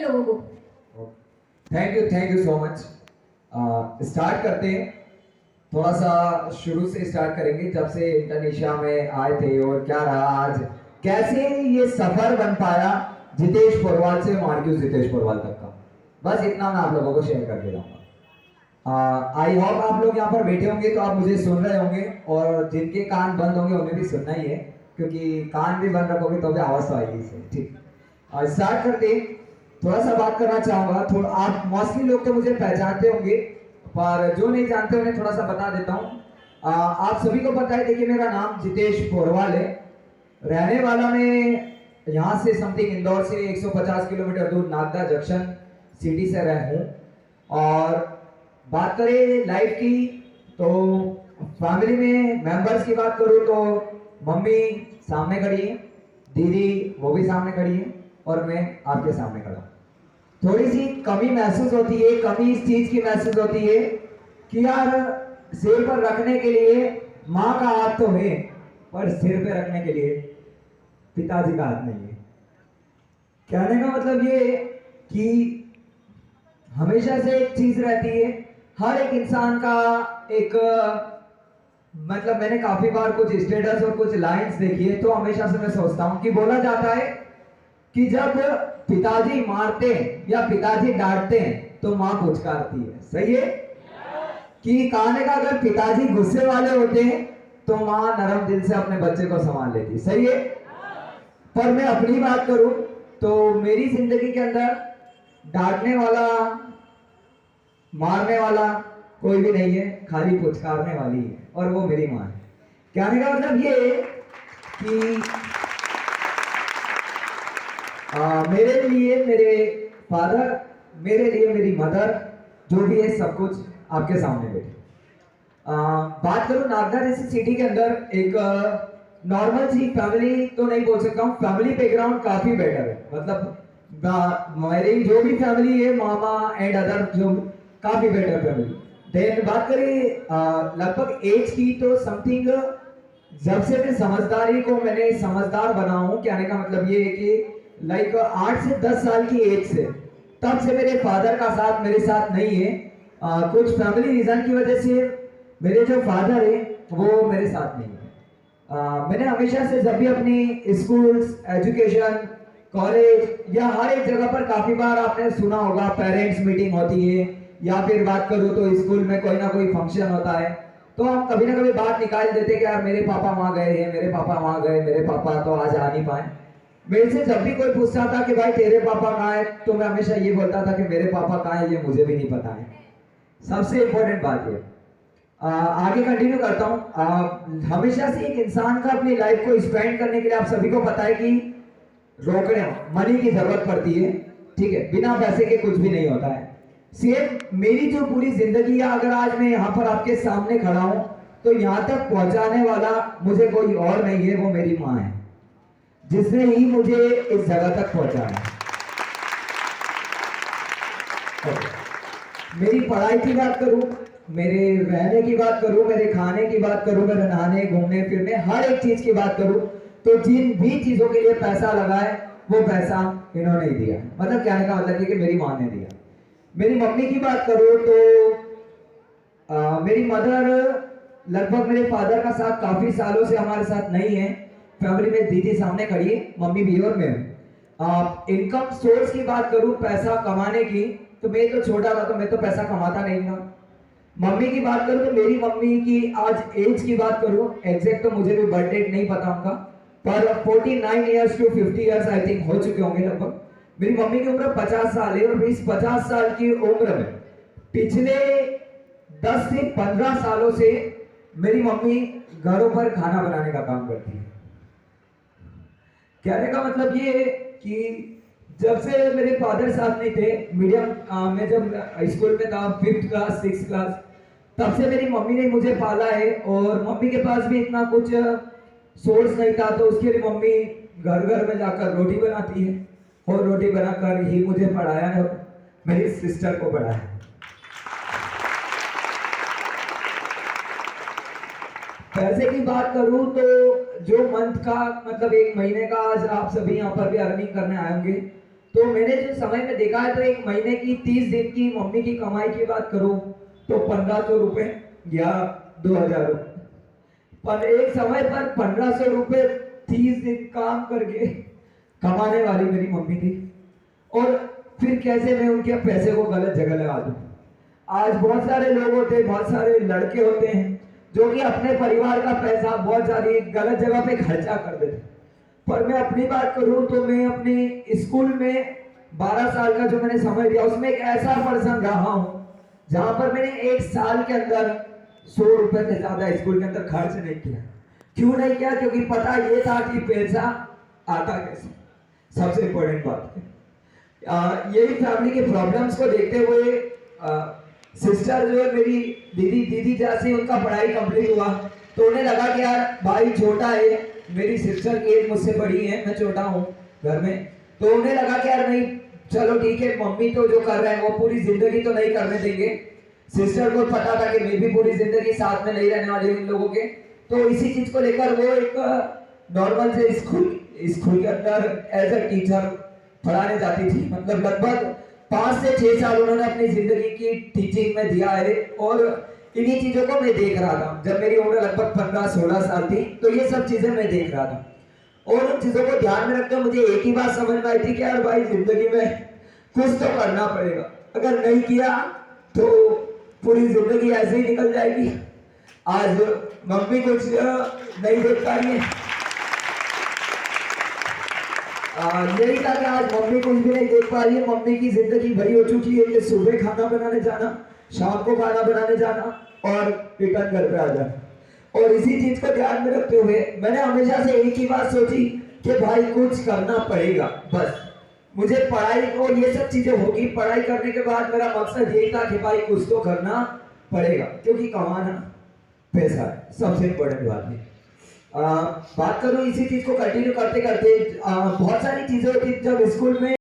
लोगों को। Thank you so much. Start करते हैं, थोड़ा सा शुरू से स्टार्ट करेंगे, जब से इंडोनेशिया में आए थे और क्या रहा आज, कैसे ये सफर बन पाया जितेश पोरवाल से मार्क्यूस जितेश पोरवाल तक का। बस इतना मैं आप लोगों को शेयर कर दे रहा हूँ। आई होप आप लोग यहाँ पर बैठे होंगे तो आप मुझे सुन रहे होंगे, और जिनके कान बंद होंगे उन्हें भी सुनना ही है, क्योंकि कान भी बंद रखोगे तो भी आवाज तो आएगी इससे। ठीक, स्टार्ट करते हैं। थोड़ा सा बात करना चाहूंगा, थोड़ा आप मोस्टली लोग तो मुझे पहचानते होंगे, पर जो नहीं जानते उन्हें थोड़ा सा बता देता हूँ। आप सभी को पता है, देखिए मेरा नाम जितेश पोरवाल है। रहने वाला मैं यहाँ से समथिंग इंदौर से 150 किलोमीटर दूर नागदा जंक्शन सिटी से रह हूँ। और बात करें लाइफ की, तो फैमिली में मेंबर्स की बात करूँ तो मम्मी सामने खड़ी है, दीदी वो भी सामने खड़ी है, और मैं आपके सामने खड़ा हूँ। थोड़ी सी कमी महसूस होती है, कमी इस चीज की महसूस होती है कि यार सिर पर रखने के लिए माँ का हाथ तो है, पर सिर पे रखने के लिए पिताजी का हाथ नहीं है। कहने का मतलब ये कि हमेशा से एक चीज रहती है, हर एक इंसान का एक मतलब मैंने काफी बार कुछ स्टेटस और कुछ लाइंस देखी है, तो हमेशा से मैं सोचता हूँ कि बोला जाता है कि जब पिताजी मारते हैं या पिताजी डांटते हैं तो माँ पुचकारती है। सही है कि कहने का अगर पिताजी गुस्से वाले होते हैं तो माँ नरम दिल से अपने बच्चे को संभाल लेती है। सही है। पर मैं अपनी बात करूं तो मेरी जिंदगी के अंदर डांटने वाला मारने वाला कोई भी नहीं है, खाली पुचकारने वाली है, और वो मेरी माँ है। कहने का मतलब ये कि मेरे लिए मेरे फादर, मेरे लिए मेरी मदर, जो भी है सब कुछ आपके सामने बैठे। बात करूं नागदा जैसी सिटी के अंदर, एक नॉर्मल सी फैमिली तो नहीं बोल सकता हूँ, फैमिली बैकग्राउंड काफी बेटर है। मतलब मेरी जो भी फैमिली है, मामा एंड अदर, जो काफी बेटर फैमिली। देन बात करें लगभग एज की, तो समथिंग जब से मैं समझदारी को मैंने समझदार बना हूं, कहने का मतलब ये है कि लाइक 8 से 10 साल की एज से, तब से मेरे फादर का साथ मेरे साथ नहीं है। कुछ फैमिली रीजन की वजह से मेरे जो फादर है वो मेरे साथ नहीं है। मैंने हमेशा से जब भी अपनी स्कूल्स, एजुकेशन, कॉलेज या हर एक जगह पर काफी बार आपने सुना होगा पेरेंट्स मीटिंग होती है, या फिर बात करूँ तो स्कूल में कोई ना कोई फंक्शन होता है, तो हम कभी ना कभी बात निकाल देते कि यार मेरे पापा वहां गए हैं, मेरे पापा वहां गए, मेरे पापा तो आज आ नहीं पाए। मेरे से जब भी कोई पूछता था कि भाई तेरे पापा कहाँ है, तो मैं हमेशा ये बोलता था कि मेरे पापा कहाँ है ये मुझे भी नहीं पता है। सबसे इंपॉर्टेंट बात ये। आगे कंटिन्यू करता हूँ। हमेशा से एक इंसान का अपनी लाइफ को स्पेंड करने के लिए आप सभी को पता है कि रोकड़े मनी की जरूरत पड़ती है। ठीक है, बिना पैसे के कुछ भी नहीं होता है। सेम मेरी जो पूरी जिंदगी है, अगर आज मैं यहाँ पर आपके सामने खड़ा हूँ तो यहाँ तक पहुंचाने वाला मुझे कोई और नहीं है, वो मेरी माँ है, जिसने ही मुझे इस जगह तक पहुंचाया। मेरी पढ़ाई की बात करूं, मेरे रहने की बात करूं, मेरे खाने की बात करूं, मेरे नहाने घूमने फिरने हर एक चीज की बात करूं, तो जिन भी चीजों के लिए पैसा लगा है वो पैसा इन्होंने ही दिया। मतलब कहने का मतलब ये कि मेरी माँ ने दिया। मेरी मम्मी की बात करूं तो मेरी मदर लगभग मेरे फादर का साथ काफी सालों से हमारे साथ नहीं है। फैमिली में दीदी सामने खड़ी है, मम्मी भी और मैं। इनकम सोर्स की बात करूं, पैसा कमाने की, तो मैं तो छोटा था तो मैं तो पैसा कमाता नहीं था। मम्मी की बात करूं तो मेरी मम्मी की आज एज की बात करूं, एग्जैक्ट तो मुझे भी बर्थ डेट नहीं पता उनका, पर 49 years to 50 years I think हो चुके होंगे लगभग। मेरी मम्मी की उम्र 50 साल है, और इस 50 साल की उम्र में पिछले 10 से 15 सालों से मेरी मम्मी घरों पर खाना बनाने का काम करती है। कहने का मतलब ये कि जब से मेरे फादर साथ नहीं थे, मीडियम में जब स्कूल में था 5th क्लास 6th क्लास, तब से मेरी मम्मी ने मुझे पाला है। और मम्मी के पास भी इतना कुछ सोर्स नहीं था, तो उसके लिए मम्मी घर घर में जाकर रोटी बनाती है, और रोटी बनाकर ही मुझे पढ़ाया है, मेरी सिस्टर को पढ़ाया है। पैसे की बात करूं तो जो मंथ का मतलब एक महीने का आज आप सभी यहाँ पर भी अर्निंग करने आएंगे, तो मैंने जो समय में देखा है तो एक महीने की 30 दिन की मम्मी की कमाई की बात करूं तो 1500 रुपए या 2000 रुपए, पर एक समय पर 1500 रुपए 30 दिन काम करके कमाने वाली मेरी मम्मी थी। और फिर कैसे मैं उनके पैसे को गलत जगह लगा दूं। आज बहुत सारे लोग होते हैं, बहुत सारे लड़के होते हैं जो कि अपने परिवार का पैसा बहुत सारी गलत जगह पे खर्चा कर देते। पर मैं अपनी बात करूं तो मैं अपने स्कूल में 12 साल का जो मैंने समय दिया उसमें एक ऐसा पर्सन रहा हूं जहां पर मैंने एक साल के अंदर 100 रुपए से ज्यादा स्कूल के अंदर खर्च नहीं किया। क्यों नहीं किया? क्योंकि पता ये था कि पैसा आता कैसे। सबसे इंपॉर्टेंट बात है यही फैमिली के प्रॉब्लम्स को देखते हुए सिस्टर जो है मेरी दीदी जैसे उनका पढ़ाई कंप्लीट हुआ तो उन्हें लगा कि यार भाई छोटा है, मेरी सिस्टर की एज मुझसे बड़ी है, मैं छोटा हूँ घर में, तो उन्हें लगा कि यार नहीं चलो ठीक है, मम्मी तो जो कर रहे हैं वो पूरी जिंदगी तो नहीं करने देंगे। सिस्टर को पता था कि मैं भी पूरी जिंदगी साथ में नहीं रहने वाले इन लोगों के, तो इसी चीज को लेकर वो एक नॉर्मल से स्कूल के अंदर एज अ टीचर पढ़ाने जाती थी। मतलब लगभग 5 से 6 साल उन्होंने अपनी जिंदगी की टीचिंग में दिया है और इन्हीं चीजों को मैं देख रहा था। जब मेरी उम्र लगभग 15-16 साल थी तो ये सब चीजें मैं देख रहा था और उन चीजों को ध्यान में रखकर मुझे एक ही बात समझ में आई थी कि यार भाई जिंदगी में कुछ तो करना पड़ेगा, अगर नहीं किया तो पूरी जिंदगी ऐसे ही निकल जाएगी। आज मम्मी कुछ नहीं देख पा रही है, यही था कि आज मम्मी कुछ भी नहीं देख पा रही है। मम्मी की जिंदगी भरी हो चुकी है कि सुबह खाना बनाने जाना, शाम को खाना बनाने जाना और रिटर्न घर पे आ जाना। और इसी चीज को ध्यान में रखते हुए मैंने हमेशा से एक ही बात सोची कि भाई कुछ करना पड़ेगा। बस मुझे पढ़ाई और ये सब चीजें होगी, पढ़ाई करने के बाद मेरा मकसद यही था कि भाई कुछ तो करना पड़ेगा क्योंकि कमाना पैसा है, सबसे इम्पोर्टेंट बात है। बात करूं इसी चीज को कंटिन्यू करते करते बहुत सारी चीजें होती जब स्कूल में